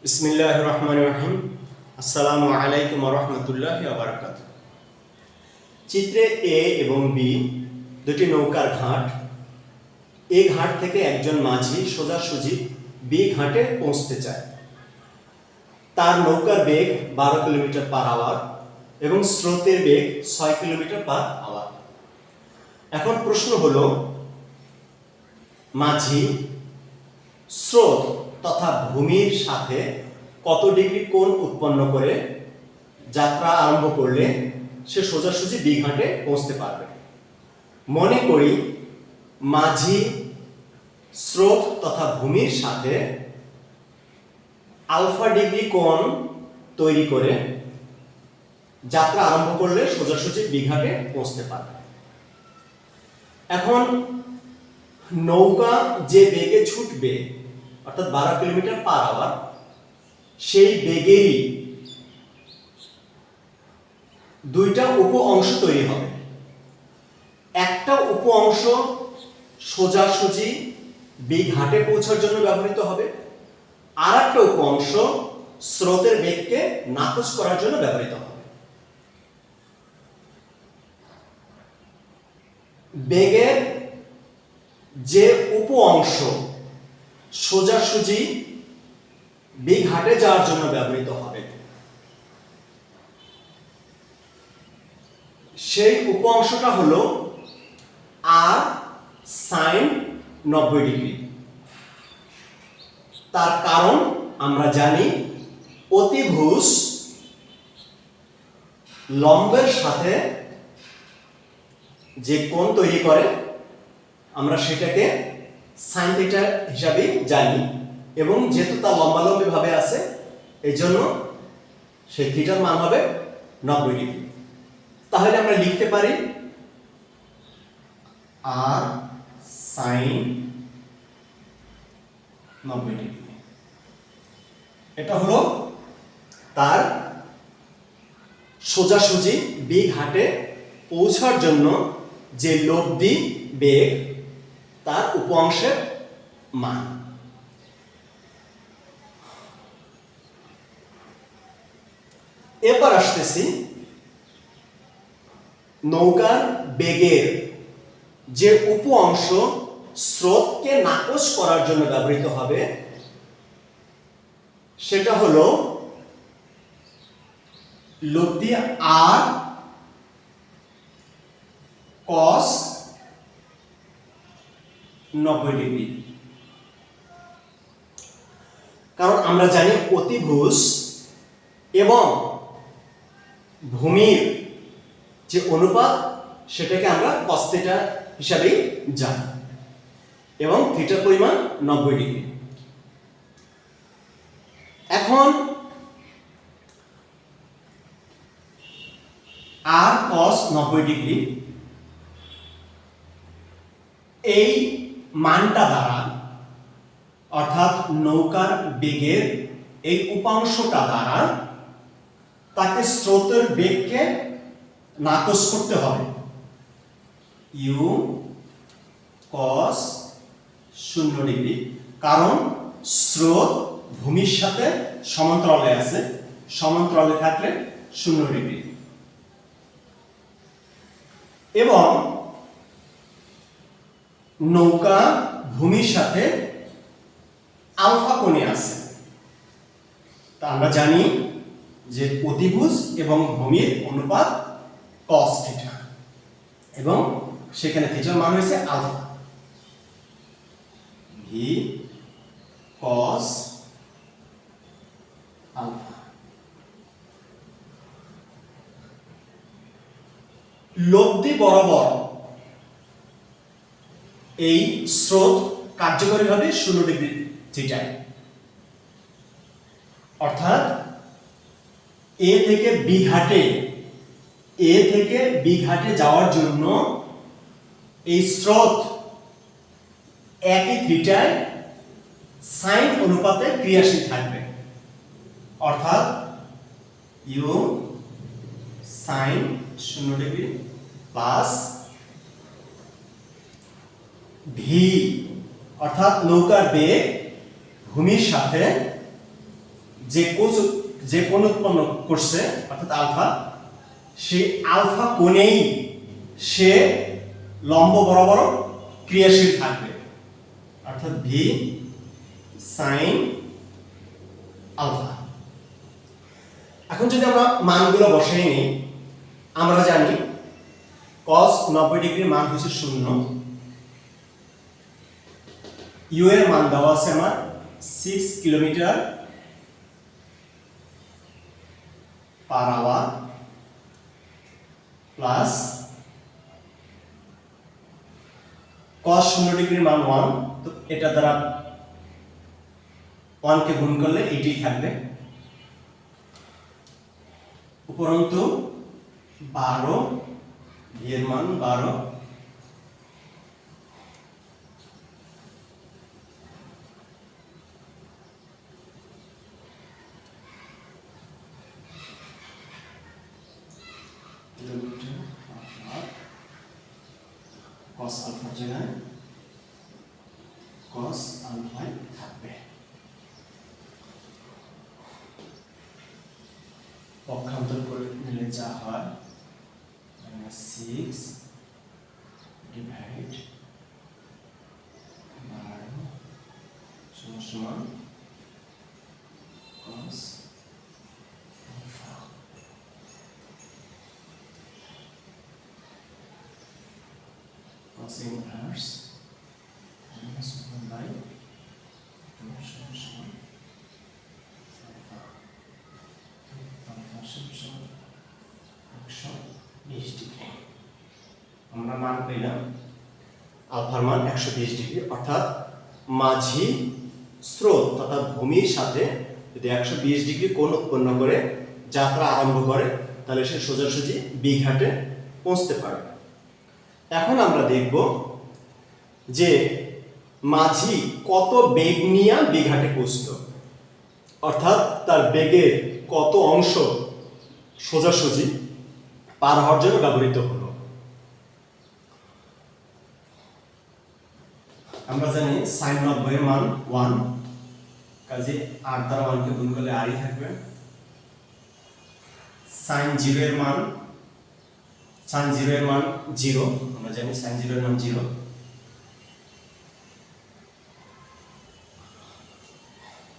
বিসমিল্লাহির রহমানির রহিম। আসসালামু আলাইকুম ওয়া রাহমাতুল্লাহি ওয়া বারাকাতুহু। চিত্রে এ এবং বি দুটি নৌকার ঘাট। এ ঘাট থেকে একজন মাঝি সোজাসুজি বি ঘাটে পৌঁছতে চায়। তার নৌকার বেগ 12 কিলোমিটার পার আওয়ার এবং স্রোতের বেগ 6 কিলোমিটার পার আওয়ার। এখন প্রশ্ন হলো, মাঝি স্রোত তথা ভূমির সাথে কত ডিগ্রি কোণ উৎপন্ন করে যাত্রা আরম্ভ করলে সে সোজাসুজি বি ঘাটে পৌঁছতে পারবে। মনে করি মাঝি স্রোত তথা ভূমির সাথে আলফা ডিগ্রি কোণ তৈরি করে যাত্রা আরম্ভ করলে সোজাসুজি বি ঘাটে পৌঁছতে পারবে। এখন নৌকা যে বেগে ছুটবে অর্থাৎ 12 কিলোমিটার পার আওয়ার, সেই বেগেরই দুইটা উপ অংশ তৈরি হবে। একটা উপ অংশ সোজাসুজি বি ঘাটে পৌঁছার জন্য ব্যবহৃত হবে, আর একটা উপ অংশ স্রোতের বেগকে নাকচ করার জন্য ব্যবহৃত হবে। বেগের যে উপ অংশ সোজাসুজি বি ঘাটে যাওয়ার জন্য ব্যবহৃত হবে, সেই উপ অংশটা হলো আর সাইন 90 ডিগ্রি। তার কারণ আমরা জানি অতিভুজ লম্বের সাথে যে কোণ তৈরি করে আমরা সেটাকে সাইন থিটা হিসাবে জানি, এবং যেহেতু তা লম্বালম্বি ভাবে আছে এই জন্য সেই থিটার মান হবে 90 ডিগ্রি। তাহলে আমরা লিখতে পারি আর সাইন 90 ডিগ্রি। এটা হলো তার সোজাসুজি বি ঘাটে পৌঁছার জন্য যে লব্ধি বেগ, তার উপ অংশের মান। এবার আসতেছি নৌকার বেগের যে উপ অংশ স্রোতকে নাকচ করার জন্য ব্যবহৃত হবে, সেটা হলো লব্ধি আর কস 90 ডিগ্রি। কারণ আমরা জানি অতিভুজ এবং ভূমির যে অনুপাত সেটাকে আমরা কস থিটা হিসাবেই জানি, এবং থিটার পরিমাণ 90 ডিগ্রি। এখন আর কস 90 ডিগ্রি এই মানটা দ্বারা, অর্থাৎ নৌকার বেগের এই উপাংশটা দ্বারা তাকে স্রোতের বেগকে নাকচ করতে হবে। ইউ কস 0 ডিগ্রি, কারণ স্রোত ভূমির সাথে সমান্তরালে আছে, সমান্তরালে থাকলে 0 ডিগ্রি। এবং নৌকা ভূমির সাথে আলফা কোণে আছে। তা আমরা জানি যে অতিভুজ এবং ভূমির অনুপাত কস থিটা, এবং সেখানে থিটার মান হয়েছে আলফা। V cos alpha. লব্ধি বরাবর এই স্রোত কার্যকরী হবে 0 ডিগ্রি থিটায়, অর্থাৎ এ থেকে বি ঘাটে যাওয়ার জন্য এই স্রোত একই থিটায় সাইন অনুপাতে ক্রিয়াশীল থাকবে, অর্থাৎ u sine 0 degree plus v, অর্থাৎ নৌকার বেগ ভূমির সাথে যে কোণ উৎপন্ন করছে অর্থাৎ আলফা, সেই আলফা কোণেই সে লম্ব বরাবর ক্রিয়াশীল থাকবে, অর্থাৎ ভি সাইন আলফা। এখন যদি আমরা মানগুলো বসাই নিই, আমরা জানি cos 90 ডিগ্রির মান হচ্ছে 0, ইউ এর মান দেওয়া আছে আমার 6 kilometre per hour plus cos 0 ডিগ্রির মান 1, তো এটা দ্বারা 1 কে গুণ করলে এটাই থাকবে, উপরন্তু 12, ভি এর মান 12, cos আলফা জায়গায় cos আলফা থাকবে। পক্ষান্তর করে নিলে যা হয় 6 ডিভাইড 12 সমান cos alpha. cos inverse minus 1 by 2 সমান alpha। alpha সমান 120 ডিগ্রি। আমরা মান পেলাম আলফার মান 120 ডিগ্রি, অর্থাৎ মাঝি স্রোত তথা ভূমির সাথে যদি 120 ডিগ্রি কোণ উৎপন্ন করে যাত্রা আরম্ভ করে, তাহলে সে সোজাসুজি বি ঘাটে পৌঁছতে পারে। এখন আমরা দেখব যে মাঝি কত বেগ নিয়ে বি ঘাটে পৌঁছল, অর্থাৎ তার বেগের কত অংশ সোজাসুজি পার হওয়ার জন্য ব্যবহৃত হলো। আমরা জানি sin 90 এর মান 1, কাজে r দ্বারা 1 কে গুণ করলে r ই থাকবে। sin 0 এর মান 0, আমরা জানি sin 0 এর মান 0,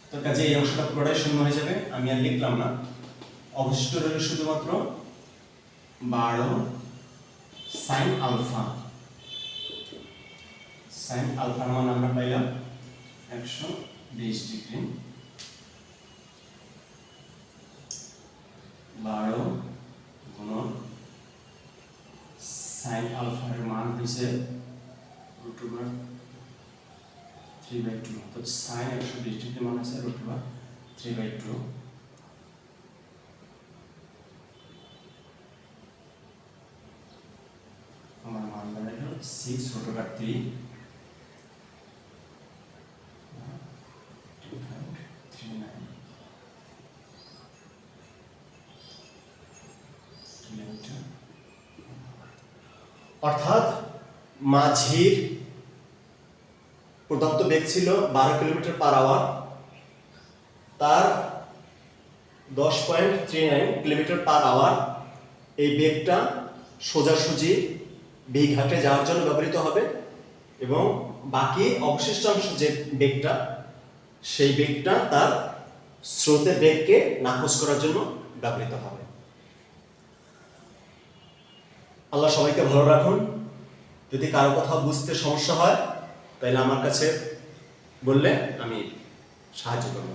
তো কাজে এই অংশটা পুরোটাই শূন্য হয়ে যাবে, আমি আর লিখলাম না। অবশিষ্ট রইল শুধুমাত্র 12 sin আলফা। sin আলফার মান আমরা পাইলাম 120 ডিগ্রি, 12 গুণন sin আলফার মান হইছে √3/2, তো sin 120 ডিগ্রি মান আছে √3/2। আমার মান দাঁড়ালো 6√3 অর্থাৎ মাঝির প্রদত্ত বেগ ছিল 12 কিলোমিটার পার আওয়ার, তার 10.39 কিলোমিটার পার আওয়ার এই বেগটা সোজাসুজি বি ঘাটে যাওয়ার জন্য ব্যবহৃত হবে, এবং বাকি অবশিষ্টাংশ যে বেগটা, সেই বেগটা তার স্রোতের বেগকে নাকচ করার জন্য ব্যবহৃত হবে। আল্লাহ সবাইকে ভালো রাখুন। যদি কারো কথা বুঝতে সমস্যা হয় তাহলে আমার কাছে বললে আমি সাহায্য করব।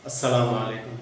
আসসালামু আলাইকুম।